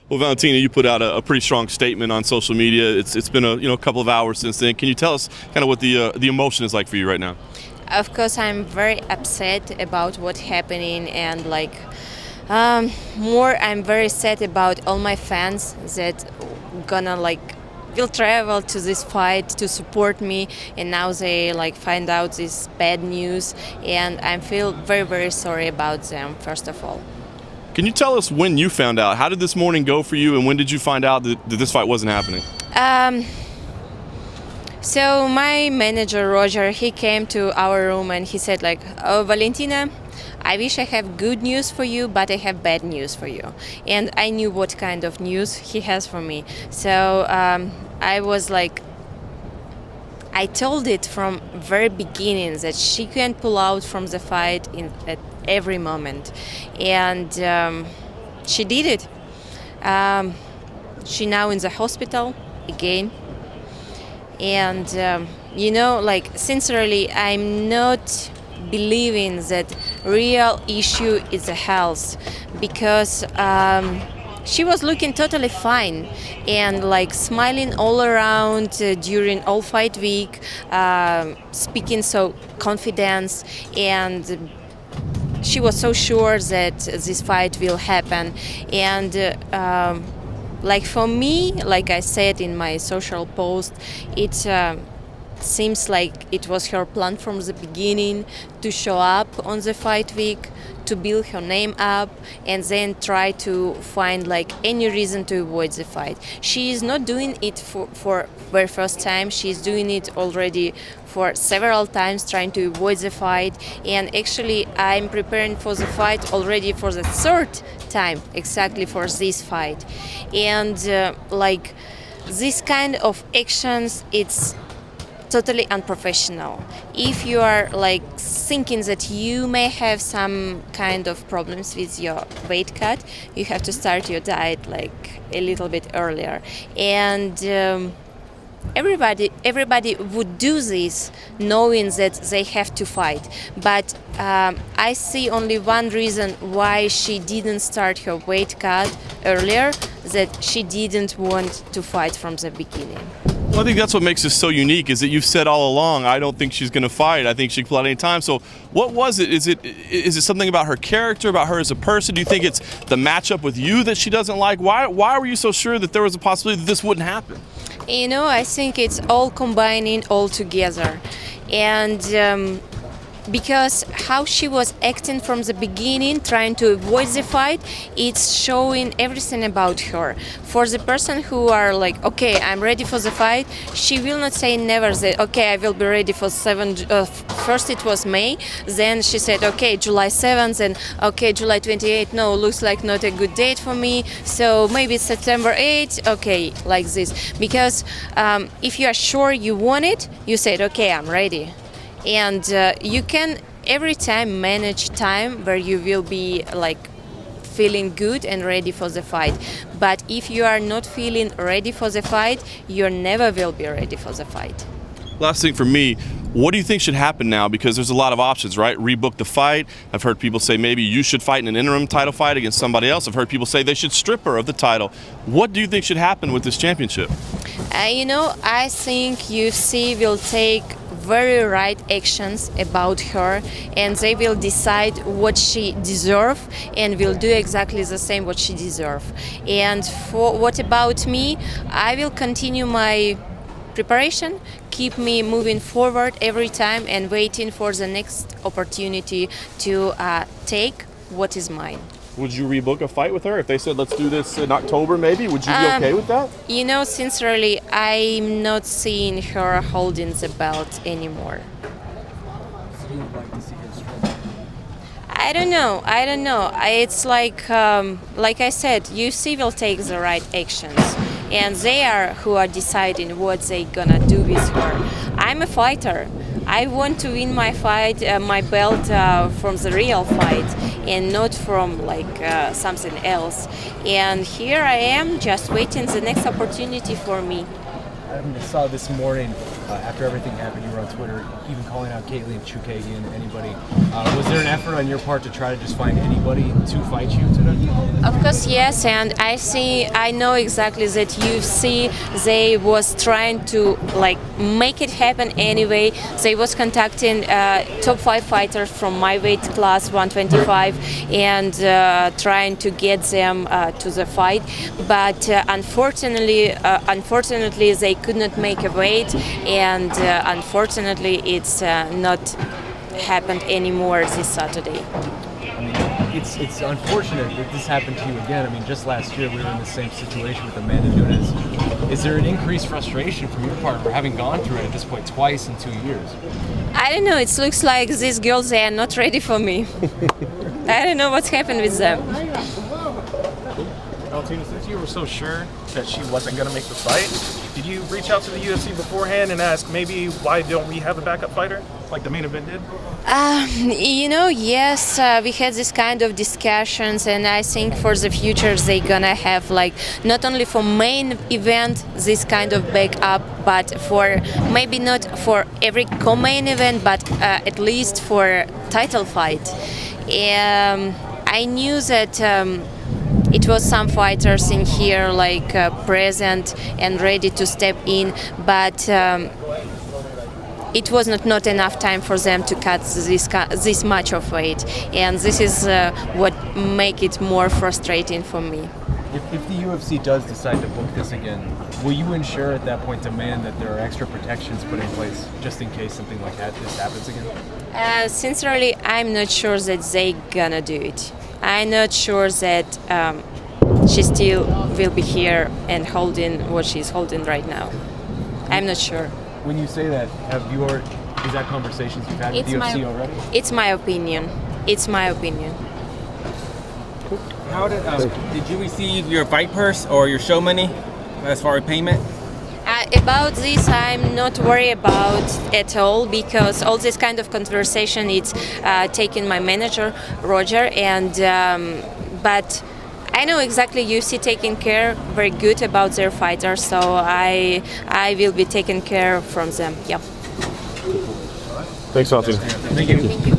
Well, Valentina, you put out a pretty strong statement on social media. It's been a couple of hours since then. Can you tell us kind of what the emotion is like for you right now? Of course, I'm very upset about what's happening, and more, I'm very sad about all my fans that gonna will travel to this fight to support me, and now they find out this bad news, and I feel very sorry about them. First of all. Can you tell us when you found out? How did this morning go for you, and when did you find out that this fight wasn't happening? So my manager Roger, he came to our room and he said "Oh, Valentina, I wish I have good news for you, but I have bad news for you." And I knew what kind of news he has for me. So I was I told it from very beginning that she can pull out from the fight at every moment, and she did it. She now in the hospital again, and sincerely, I'm not believing that real issue is the health, because she was looking totally fine and smiling all around during all fight week, speaking so confidence, and she was so sure that this fight will happen. And for me, like I said in my social post, it seems like it was her plan from the beginning to show up on the fight week, to build her name up, and then try to find any reason to avoid the fight. She is not doing it for very first time. She's doing it already for several times, trying to avoid the fight. And actually, I'm preparing for the fight already for the third time, exactly for this fight. And this kind of actions, it's totally unprofessional. If you are thinking that you may have some kind of problems with your weight cut, you have to start your diet a little bit earlier. And everybody would do this knowing that they have to fight. But I see only one reason why she didn't start her weight cut earlier, that she didn't want to fight from the beginning. Well, I think that's what makes this so unique, is that you've said all along, I don't think she's going to fight. I think she can pull out any time. So what was it? Is it something about her character, about her as a person? Do you think it's the matchup with you that she doesn't like? Why were you so sure that there was a possibility that this wouldn't happen? I think it's all combining all together. And because how she was acting from the beginning, trying to avoid the fight, it's showing everything about her. For the person who are okay, I'm ready for the fight, she will not say never that, okay, I will be ready for first it was May, then she said, okay, July 7th, and okay, July 28th, no, looks like not a good date for me, so maybe September 8th, okay, like this. Because if you are sure you want it, you said, okay, I'm ready. And you can every time manage time where you will be feeling good and ready for the fight. But if you are not feeling ready for the fight, you never will be ready for the fight. Last thing for me, what do you think should happen now? Because there's a lot of options, right? Rebook the fight. I've heard people say maybe you should fight in an interim title fight against somebody else. I've heard people say they should strip her of the title. What do you think should happen with this championship? I think UFC will take very right actions about her, and they will decide what she deserves, and will do exactly the same what she deserves. And for what about me, I will continue my preparation, keep me moving forward every time, and waiting for the next opportunity to take what is mine. Would you rebook a fight with her if they said let's do this in October maybe? Would you be okay with that? Sincerely, I'm not seeing her holding the belt anymore. I don't know. It's like I said, UFC will take the right actions, and they are who are deciding what they gonna do with her. I'm a fighter. I want to win my fight, my belt from the real fight, and not from something else. And here I am, just waiting the next opportunity for me. I saw this morning, after everything happened, you were on Twitter, even calling out Caitlin Chukagian, anybody. Was there an effort on your part to try to just find anybody to fight you today? Of course, yes, and I know exactly that UFC, they was trying to like make it happen anyway. They was contacting top 5 fighters from my weight class, 125, and trying to get them to the fight. But unfortunately, they could not make a weight, and unfortunately, it's not happened anymore this Saturday. I mean, it's unfortunate that this happened to you again. I mean, just last year we were in the same situation with Amanda Nunes. Is there an increased frustration from your part for having gone through it at this point twice in 2 years? I don't know. It looks like these girls, they are not ready for me. I don't know what's happened with them. Valentina, since you were so sure that she wasn't going to make the fight, did you reach out to the UFC beforehand and ask maybe why don't we have a backup fighter like the main event did? Yes, we had this kind of discussions, and I think for the future they're gonna have like not only for main event this kind of backup, but for maybe not for every co-main event, but at least for title fight. I knew that. It was some fighters in here like present and ready to step in, but it was not enough time for them to cut this much of weight, and this is what make it more frustrating for me. If the UFC does decide to book this again, will you ensure at that point demand that there are extra protections put in place just in case something like this happens again? Sincerely, I'm not sure that they gonna do it. I'm not sure that she still will be here and holding what she's holding right now. I'm not sure. When you say that, is that conversations you've had with the UFC already? It's my opinion. It's my opinion. How did you receive your fight purse or your show money as far as payment? About this, I'm not worried about at all, because all this kind of conversation it's taking my manager Roger, and but I know exactly UFC taking care very good about their fighters, so I will be taking care from them. Yeah. Thanks, Valentina. Thank you. Thank you.